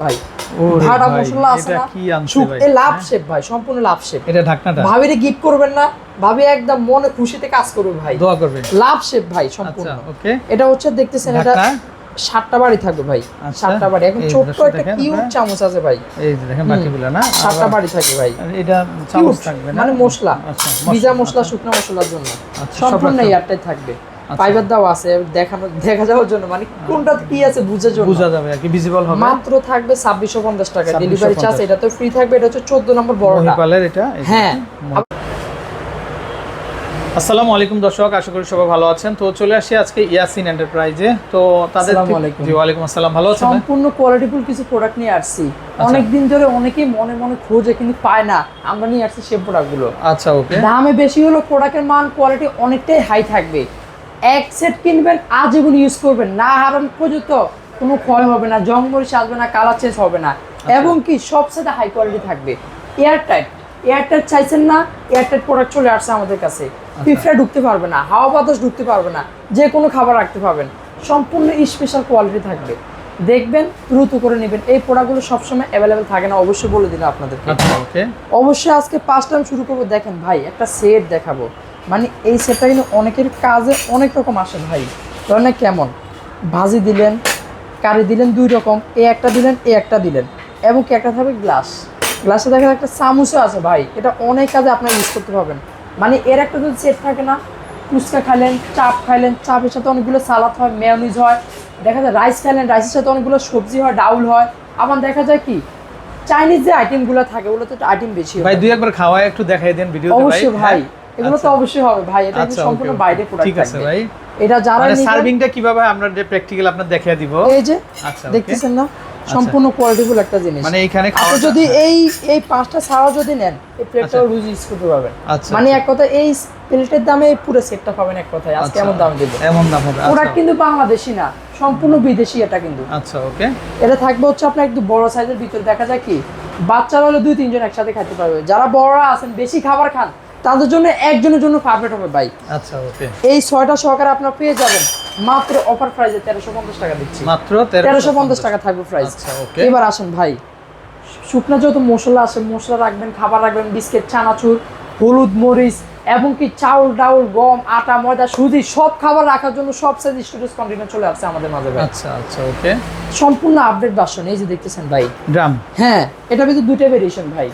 ভাই ভাড়া মশলা আছে না এ লাভ শেপ ভাই, সম্পূর্ণ লাভ শেপ। এটা ঢাকনাটা ভাবিরে গিফট করবেন না, ভাবি একদম মনে খুশিতে কাজ করবে ভাই, দোয়া করবেন। লাভ শেপ ভাই সম্পূর্ণ। আচ্ছা ওকে, এটা হচ্ছে দেখতেছেন, এটা 7টা বাড়ি থাকবে ভাই, 7টা বাড়ি। এখন ছোট্ট একটা কিউট চামচ আছে ভাই, এই যে দেখেন বাকিগুলো না 7টা বাড়ি থাকে ভাই। এটা চামচ থাকবে না মানে মশলা, আচ্ছা ভিজা মশলা, শুকনো মশলার জন্য সম্পূর্ণ এয়ারটাইট থাকবে। ফাইবার দাও আছে দেখা যাওয়ার জন্য, মানে কোনটা কি আছে বুঝার জন্য, বোঝা যাবে আর কি, ভিজিবল হবে। মাত্র থাকবে 2650 টাকা ডেলিভারি চার্জ, এটা তো ফ্রি থাকবে। এটা হচ্ছে 14 নম্বর বড়টা মহিপালের এটা। হ্যাঁ। আসসালামু আলাইকুম দর্শক, আশা করি সবাই ভালো আছেন। তো চলে আসি আজকে ইয়াসিন এন্টারপ্রাইজে। তো তাদের জি ওয়ালাইকুম আসসালাম, ভালো আছেন? সম্পূর্ণ কোয়ালিটিফুল কিছু প্রোডাক্ট নিয়ে আসছি। অনেক দিন ধরে অনেকেই মনে মনে খোঁজে কিন্তু পায় না, আমরা নিয়ে আসছি সেই প্রোডাক্টগুলো। আচ্ছা ওকে, দামে বেশি হলো, প্রোডাক্টের মান কোয়ালিটি অনেকটাই হাই থাকবে। এক সেট কিনবেন, আজীবন ইউজ করবেন, না হারান পর্যন্ত কোনো ক্ষয় হবে না, জং মরিচ আসবে না, কালার চেঞ্জ হবে না, এবং কি সবচেয়ে হাই কোয়ালিটি থাকবে। এয়ারটাইট চাইছেন না, এয়ারটাইট প্রোডাক্ট চলে আসছে আমাদের কাছে। পিঁপড়া ঢুকতে পারবে না, হাওয়া বাতাস ঢুকতে পারবে না, যে কোনো খাবার রাখতে পারবেন, সম্পূর্ণ স্পেশাল কোয়ালিটি থাকবে। দেখবেন, দ্রুত করে নেবেন। এই প্রোডাক্টগুলো সবসময় অ্যাভেলেবেল থাকে না, অবশ্যই বলে দিন আপনাদেরকে। অবশ্যই আজকে 5 টাইম শুরু করবো। দেখেন ভাই, একটা সেট দেখাবো, মানে এই সেটটা কিন্তু অনেকের কাজে অনেক রকম আসে ভাই। ধরেন কেমন ভাজি দিলেন, কারি দিলেন, 2 রকম, এ একটা দিলেন, এ একটা দিলেন, এবং কি একটা থাকবে গ্লাসে দেখা একটা চামচও আছে ভাই। এটা অনেক কাজে আপনারা ইউজ করতে পারবেন। মানে এর একটা যদি সেট থাকে না, ফুচকা খাইলেন, চাপ খাইলেন, চাপের সাথে অনেকগুলো সালাদ হয়, মেয়োনিজ হয়, দেখা যায় রাইস খাইলেন, রাইসের সাথে অনেকগুলো সবজি হয়, ডাউল হয়। আবার দেখা যায় কি চাইনিজ যে আইটেমগুলো থাকে, ওগুলো তো আইটেম বেশি হয়। ভাই দুই একবার খাওয়ায় একটু দেখাই দেন ভিডিওতে ভাই। অবশ্যই ভাই, এগুলো তো অবশ্যই হবে ভাই। এটা কিন্তু সম্পূর্ণ বাইরে প্রোডাক্ট। ঠিক আছে ভাই, এটা যারা মানে সার্ভিংটা কিভাবে আমরা যে প্র্যাকটিক্যাল আপনাদের দেখিয়ে দিব। এই যে দেখতেছেন না, সম্পূর্ণ কোয়ালিটিফুল একটা জিনিস। মানে এইখানে আপনি যদি এই 5টা ছাড়া যদি নেন, এই প্লেটটাও রুজ ইউজ করতে পারবেন। মানে এক কথা এই প্লেটের দামে এই পুরো সেটটা পাবেন এক কথায়। আজকে এমন দাম দেব, এমন দাম হবে। প্রোডাক্ট কিন্তু বাংলাদেশি না, সম্পূর্ণ বিদেশি এটা কিন্তু। আচ্ছা ওকে, এটা থাকবে হচ্ছে আপনার একটু বড় সাইজের ভিতরে। দেখা যায় কি বাচ্চারা হলে 2-3 জন একসাথে খেতে পারবে। যারা বড়রা আছেন, বেশি খাবার খান, তাদের জন্য একজনের জন্য পারফেক্ট হবে ভাই। আচ্ছা ওকে, এই 6টা সহকারে আপনারা পেয়ে যাবেন মাত্র অফার প্রাইসে 1350 টাকা দিচ্ছি। মাত্র 1350 টাকা থাকবে প্রাইস। আচ্ছা ওকে, এবার আসেন ভাই, শুকনো যত মশলা আছে, মশলা রাখবেন, খাবার রাখবেন, বিস্কিট, চানাচুর, হলুদ, মরিচ, এবং কি চাউল, ডাউল, গম, আটা, ময়দা, সুজি, সব খাবার রাখার জন্য সব সাইজ স্টোরেজ কন্টেনার চলে আসছে আমাদের মাঝে ভাই। আচ্ছা আচ্ছা ওকে, সম্পূর্ণ আপডেট ভার্সন। এই যে দেখতেছেন ভাই ড্রাম, হ্যাঁ, এটা কিন্তু 2টা ভেরিয়েশন ভাই।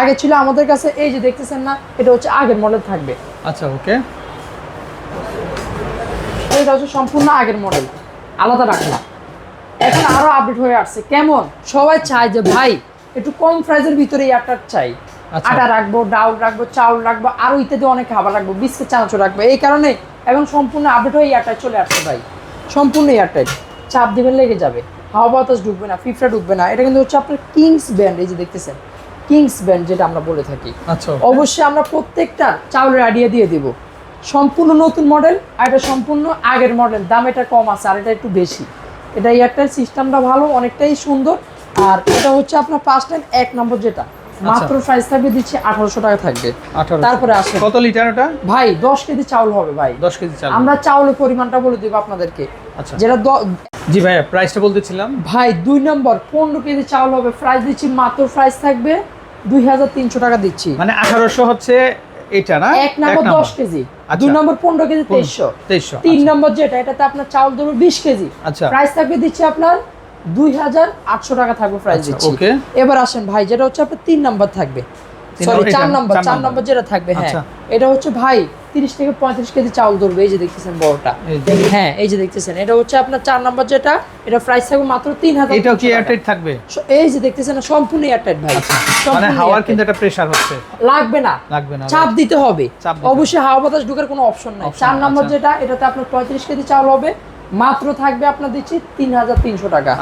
আগে ছিল আমাদের কাছে, এই যে দেখতেছেন না, এটা হচ্ছে আগের মডেল থাকবে। আচ্ছা ওকে, এটা হচ্ছে সম্পূর্ণ আগের মডেল, আলাদা রাখলাম। এখন আরো আপডেট হয়ে আসছে। কেমন সবাই চায় যে ভাই একটু কম প্রাইসের ভিতরে এয়ারটাইট চাই, আটা রাখবো, ডাউল রাখবো, চাউল রাখবো, আরো ইত্যাদি অনেক খাবার রাখবো, বিস্কিট, চানাচুর রাখবো। এই কারণে এখন সম্পূর্ণ আপডেট হয়ে এয়ারটাইট চলে আসছে ভাই। সম্পূর্ণ এয়ারটাইট, চাপ দিবেন লেগে যাবে, হাওয়া বাতাস ঢুকবে না, পিঁপড়া ঢুকবে না। এটা কিন্তু হচ্ছে আপনার কিংস ব্র্যান্ড। এই যে দেখতেছেন কিংস ব্র্যান্ড, যেটা আমরা বলে থাকি। আচ্ছা অবশ্যই আমরা প্রত্যেকটা চাউলের আইডিয়া দিয়ে দিব। সম্পূর্ণ নতুন মডেল, আর এটা সম্পূর্ণ আগের মডেল। দাম এটা কম আছে, আর এটা একটু বেশি। এটা এয়ারটেল সিস্টেমটা ভালো, অনেকটাই সুন্দর। আর এটা হচ্ছে আপনার 5 টাইম 1 নম্বর, যেটা মাত্র প্রাইস থাকবে দিচ্ছি 1800 টাকা থাকবে। তারপরে আসে কত লিটার ওটা ভাই? 10 কেজি চাউল হবে ভাই। 10 কেজি চাউল। আমরা চাউলের পরিমাণটা বলে দিব আপনাদেরকে। আচ্ছা, যেটা জি ভাই প্রাইসটা বলতেছিলাম ভাই। 2 নম্বর 15 কেজি চাউল হবে, প্রাইস দিচ্ছি মাত্র, প্রাইস থাকবে 2300 টাকা দিচ্ছি। মানে 1800 হচ্ছে এটা না? 1 নম্বর 10 কেজি, 2 নম্বর 15 কেজি 2300, 3 নম্বর যেটা, এটাতে আপনার চাউল ধরবে 20 কেজি। আচ্ছা, প্রাইস থাকবে দিচ্ছি আপনার 2800 টাকা থাকবে প্রাইস দিচ্ছি। ওকে, এবার আসেন ভাই, যেটা হচ্ছে আপনার 3 নাম্বার থাকবে, সরি 4 নাম্বার যেটা থাকবে। হ্যাঁ, এটা হচ্ছে ভাই 30 থেকে 35 কেজি চাউল ধরবে। এই যে দেখতেছেন বড়টা, হ্যাঁ এই যে দেখতেছেন, এটা হচ্ছে আপনার 4 নাম্বার যেটা, এটা প্রাইস থাকবে মাত্র 3000। এটাও কি এয়ারটাইট থাকবে? এই যে দেখতেছেন সম্পূর্ণ এয়ারটাইট ভাই। মানে হাওয়ার কিন্তু একটা প্রেসার হচ্ছে, লাগবে না, চাপ দিতে হবে। অবশ্যই হাওয়া বাতাস ঢোকার কোনো অপশন নাই। 4 নাম্বার যেটা, এটাতে আপনার 35 কেজি চাউল হবে, মাত্র থাকবে আপনার দিচ্ছি 3300 টাকা।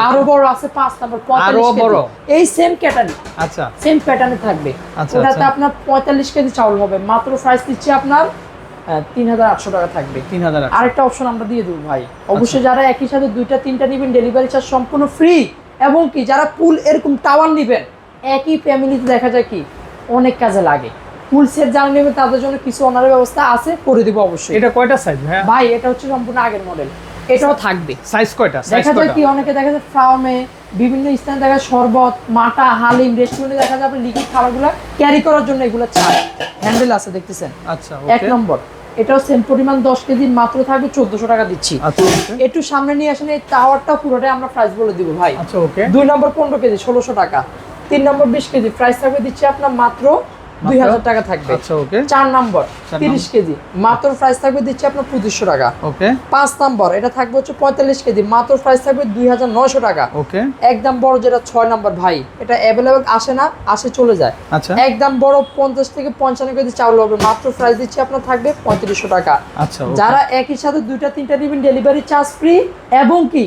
আরো বড় আছে 5 নাম্বার 45 কেজি, এই সেম ক্যাটাগরি, আচ্ছা সেম প্যাটার্নে থাকবে। ওটাতে আপনার 45 কেজি চাউল হবে, মাত্র প্রাইস দিচ্ছি আপনার 3800 টাকা থাকবে। 3000। আরেকটা অপশন আমরা দিয়ে দেবো ভাই। অবশ্যই যারা একই সাথে 2টা 3টা নেবেন, ডেলিভারি চার্জ সম্পূর্ণ ফ্রি। এবং কি যারা পুল এরকম টাওয়ার নেবেন, একই ফ্যামিলিতে দেখা যায় কি অনেক কাজে লাগে, ফুল সেট যারা নেবে তাদের জন্য কিছু অনারের ব্যবস্থা আছে, করে দিব অবশ্যই। এটা কয়টা সাইজ ভাই? এটা হচ্ছে সম্পূর্ণ আগের মডেল, এটাও থাকবে। সাইজ কয়টা? দেখা যায় কি অনেকে দেখা যায় ফার্মে বিভিন্ন স্থানে দেখা যায় শরবত, মাটা, হালিম, রেস্টুরেন্টে দেখা যায় আপনি লিকুইড খাবারগুলো ক্যারি করার জন্য এগুলো চাই। হ্যান্ডেল আছে দেখতেছেন। আচ্ছা, এক নম্বর এটাও সেম পরিমাণ 10 কেজি মাত্র থাকবে 1400 টাকা দিচ্ছি। আচ্ছা, একটু সামনে নিয়ে আসেন, এই টাওয়ারটা পুরোটাই আমরা প্রাইস বলে দিব ভাই। আচ্ছা, ওকে। 2 নম্বর 15 কেজি 1600 টাকা। 3 নম্বর 20 কেজি প্রাইস থাকবে দিচ্ছি আপনার মাত্র 2000 টাকা থাকবে। আচ্ছা, ওকে। 4 নম্বর 30 কেজি মাত্র প্রাইস থাকবে দিচ্ছি আপনার 2500 টাকা। ওকে। 5 নম্বর এটা থাকবে হচ্ছে 45 কেজি মাত্র প্রাইস থাকবে 2900 টাকা। ওকে। একদম বড় যেটা 6 নম্বর ভাই, এটা অ্যাভেলেবল আসে না, আসে চলে যায়। আচ্ছা। একদম বড় 50 থেকে 55 কেজি চাউল হবে, মাত্র প্রাইস দিচ্ছি আপনার থাকবে 3500 টাকা। আচ্ছা, যারা একই সাথে দুইটা তিনটা নেবেন ডেলিভারি চার্জ ফ্রি, এবং কি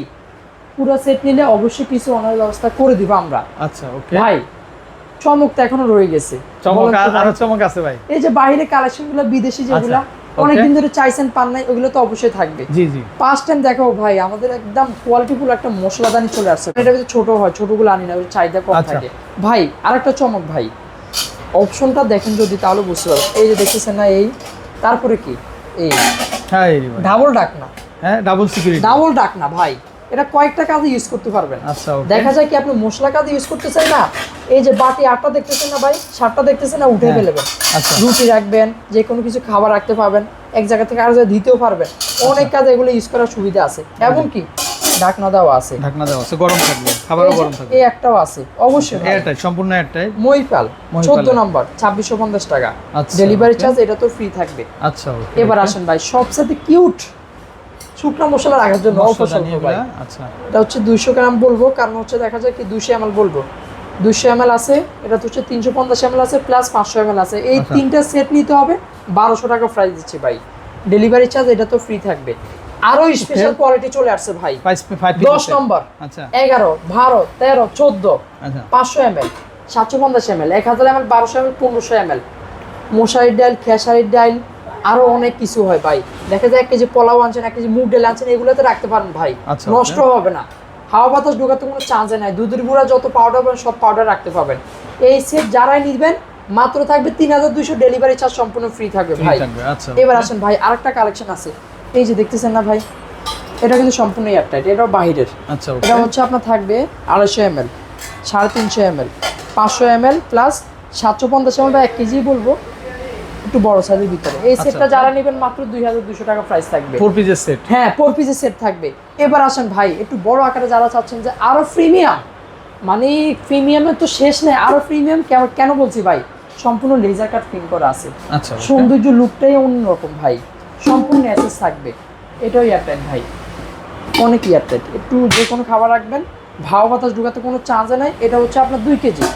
পুরো সেট নিলে অবশ্যই কিছু অনার ব্যবস্থা করে দিব আমরা। আচ্ছা, ওকে। ভাই চমক তো এখনো রয়ে গেছে। চমক আরো চমক আছে ভাই। এই যে বাইরে কালেকশনগুলো বিদেশি যেগুলো অনেকদিন ধরে চাইছেন পান নাই, ওগুলো তো অবশ্যই থাকবে। জি জি। ফার্স্ট টাইম দেখাও ভাই, আমাদের একদম কোয়ালিটিফুল একটা মশলাদানি চলে আসছে। এটা যদি ছোট হয়, ছোটগুলো আনি না, ওই চাহিদা কম থাকে ভাই। আরেকটা চমক ভাই, অপশনটা দেখেন যদি তাহলে বুঝতে পারবেন। এই যে দেখতেছেন না, এই তারপরে কি এই হ্যাঁ ডাবল ডাকনা। হ্যাঁ, ডাবল সিকিউরিটি। ডাবল ডাকনা ভাই, এটা কয়েকটা কাজে ইউজ করতে পারবেন। আচ্ছা, ওকে। দেখা যায় কি আপনি মশলা কাজে ইউজ করতে চাই না, এই যে বাটি আটটা দেখতেছেন না ভাই, সাতটা দেখতেছেন না, উঠে ফেলবেন। আচ্ছা। রুটি রাখবেন, যে কোনো কিছু খাবার রাখতে পারবেন, এক জায়গা থেকে আরেক জায়গায় দিতেও পারবেন। অনেক কাজে এগুলো ইউজ করার সুবিধা আছে, এবং কি ঢাকনা দেওয়া আছে। ঢাকনা দেওয়া আছে, গরম থাকবে, খাবারও গরম থাকবে। এই একটাও আছে অবশ্যই। এয়ারটাইট, সম্পূর্ণ এয়ারটাইট। মহিপাল 14 নম্বর 2650 টাকা। আচ্ছা, ডেলিভারি চার্জ এটা তো ফ্রি থাকবে। আচ্ছা, ওকে। এবার আসেন ভাই, সবচেয়ে কিউট শুকনো মশলা রাখার জন্য অপশন ভাই। আচ্ছা, এটা হচ্ছে 200 গ্রাম বলবো, কারণ হচ্ছে দেখা যায় কি 200 ml বলবো। 200 ml আছে, এটা তো হচ্ছে 350 ml আছে, প্লাস 500 ml আছে। এই তিনটা সেট নিতে হবে, 1200 টাকা প্রাইস দিচ্ছি ভাই। ডেলিভারি চার্জ এটা তো ফ্রি থাকবে। আরো স্পেশাল কোয়ালিটি চলে আসছে ভাই। 10 নম্বর, আচ্ছা, 11, 12, 13, 14, আচ্ছা, 500 ml, 750 ml, 1000 ml, 1200 ml, 1500 ml। মশারির ডাল, খেসারির ডাল, আরো অনেক কিছু হয় ভাই। দেখা যায় 1 কেজি পোলাও আনছেন, 1 কেজি মুগ ডাল আনছেন, এগুলোতে রাখতে পারেন ভাই, নষ্ট হবে না, হাওয়া বাতাস ঢোকাতে কোনো চান্স নাই। দুধের গুঁড়া যত পাউডার পাবেন সব পাউডার রাখতে পাবেন। এই সেট যারাই নিবেন মাত্র থাকবে 3200, ডেলিভারি চার্জ সম্পূর্ণ ফ্রি থাকবে ভাই। আচ্ছা। এবার আসেন ভাই, আরেকটা কালেকশন আছে, এই যে দেখতেছেন না ভাই, এটা কিন্তু সম্পূর্ণ এয়ারটাইট, এটাও বাইরের। আচ্ছা, এটা হচ্ছে আপনার থাকবে 250 ml, 350 ml, 500 ml, plus 750 ml বা 1 কেজি বলবো, একটু বড় সাইজের ভিতরে। এই সেটটা যারা নেবেন মাত্র 2200 টাকা প্রাইস থাকবে। 4 পিসের সেট। হ্যাঁ, 4 পিসের সেট থাকবে। এবার আসেন ভাই, একটু বড় আকারে যারা চাচ্ছেন যে আরো প্রিমিয়াম, মানে প্রিমিয়ামের তো শেষ নেই, আরো প্রিমিয়াম কেন বলছি ভাই, সম্পূর্ণ লেজার কাট প্রিন্ট করা আছে। আচ্ছা, সৌন্দর্য লুকটাই অন্যরকম ভাই, সম্পূর্ণ অ্যাসেস থাকবে। এটাও এয়ারটাইট ভাই, অনেক এয়ারটাইট। একটু যে কোনো খাবার রাখবেন, হাওয়া বাতাস ঢুকাতে কোনো চান্স নাই। এটা হচ্ছে আপনার 2 কেজি।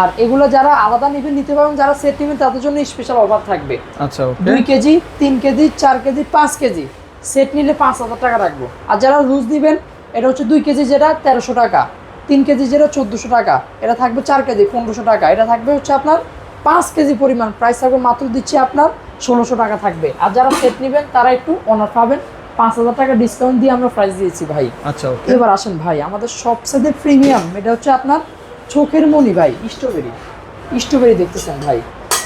আর এগুলো যারা আলাদা নেবেন নিতে পারবেন, যারা সেট নেবেন তাদের জন্য স্পেশাল অফার থাকবে। আচ্ছা, ওকে। 2 KG, 3 KG, 4 KG, 5 KG set নিলে 5000 টাকা রাখবো। আর যারা লুজ দিবেন, এটা হচ্ছে 2 কেজি যেটা 1300 টাকা, 3 কেজি যেটা 1400 টাকা, এটা থাকবে 4 কেজি 1500 টাকা, এটা থাকবে হচ্ছে আপনার 5 কেজি পরিমাণ, প্রাইস থাকবে মাত্র দিচ্ছি আপনার 1600 টাকা থাকবে। আর যারা সেট নেবেন তারা একটু অনার পাবেন, 5000 টাকা ডিসকাউন্ট দিয়ে আমরা প্রাইস দিয়েছি ভাই। আচ্ছা, ওকে। এবার আসেন ভাই, আমাদের সবচেয়ে প্রিমিয়াম, এটা হচ্ছে আপনার চোখের মনি ভাই, স্ট্রবেরি দেখতেছেন ভাই,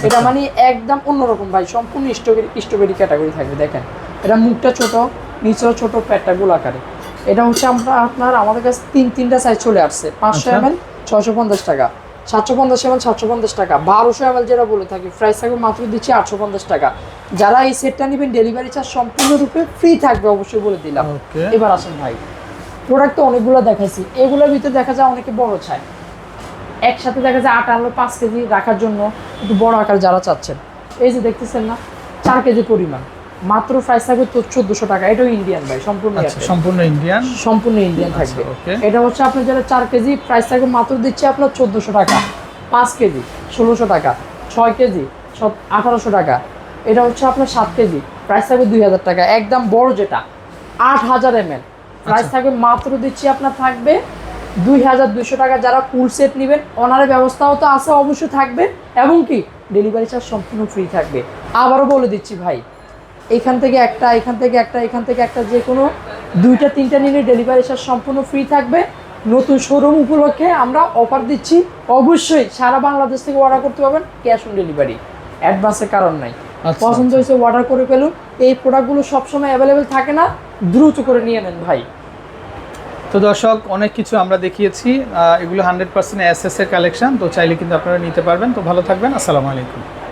এটা মানে একদম অন্যরকম ভাই, সম্পূর্ণ স্ট্রবেরি ক্যাটাগরি থাকবে। দেখেন এটা মুখটা ছোট, নিচেও ছোট, পেটটা গোলাকারে। এটা হচ্ছে আপনার আমাদের কাছে তিনটা সাইজ চলে আসছে। 500 ml 650 টাকা, 750 ml 750 টাকা, 1200 ml যেটা বলে থাকি প্রাইস থাকবে মাত্র দিচ্ছি 850 টাকা। যারা এই সেটটা নেবেন ডেলিভারি চার্জ সম্পূর্ণরূপে ফ্রি থাকবে, অবশ্যই বলে দিলাম। এবার আসেন ভাই, প্রোডাক্ট তো অনেকগুলো দেখাইছি, এগুলোর ভিতরে দেখা যায় অনেকে বড় চায়, একসাথে দেখা যায় 8 আনলো 5 কেজি রাখার জন্য, একটু বড় আকার যারা চাচ্ছেন, এই যে দেখতেছেন না 4 কেজি পরিমাণ, মাত্র প্রাইস থাকবে তো 1400 টাকা। এটাও ইন্ডিয়ান ভাই, সম্পূর্ণ ইন্ডিয়ান থাকবে। এটা হচ্ছে আপনার যারা 4 কেজি প্রাইস থাকবে মাত্র দিচ্ছে আপনার 1400 টাকা, 5 কেজি 1600 টাকা, 6 কেজি 1800 টাকা, এটা হচ্ছে আপনার 7 কেজি প্রাইস থাকবে 2000 টাকা। একদম বড় যেটা 8000 ml প্রাইস থাকবে মাত্র দিচ্ছি আপনার থাকবে 2200 টাকা। যারা ফুল সেট নেবেন অনারের ব্যবস্থাও তো আছে, অবশ্যই থাকবে, এবং কি ডেলিভারি চার্জ সম্পূর্ণ ফ্রি থাকবে। আবারও বলে দিচ্ছি ভাই, এখান থেকে একটা, এখান থেকে একটা, এখান থেকে একটা, যে কোনো 2টা 3টা নিলে ডেলিভারি চার্জ সম্পূর্ণ ফ্রি থাকবে। নতুন শোরুম উপলক্ষে আমরা অফার দিচ্ছি, অবশ্যই সারা বাংলাদেশ থেকে অর্ডার করতে পারবেন, ক্যাশ অন ডেলিভারি, অ্যাডভান্সের কারণ নাই। পছন্দ হয়েছে অর্ডার করে ফেলুন। এই প্রোডাক্টগুলো সবসময় অ্যাভেলেবেল থাকে না, দ্রুত করে নিয়ে নেন ভাই। তো দর্শক অনেক কিছু আমরা দেখিয়েছি, এগুলো 100% এসএস এর কালেকশন, তো চাইলে কিন্তু আপনারা নিতে পারবেন। তো ভালো থাকবেন, আসসালামু আলাইকুম।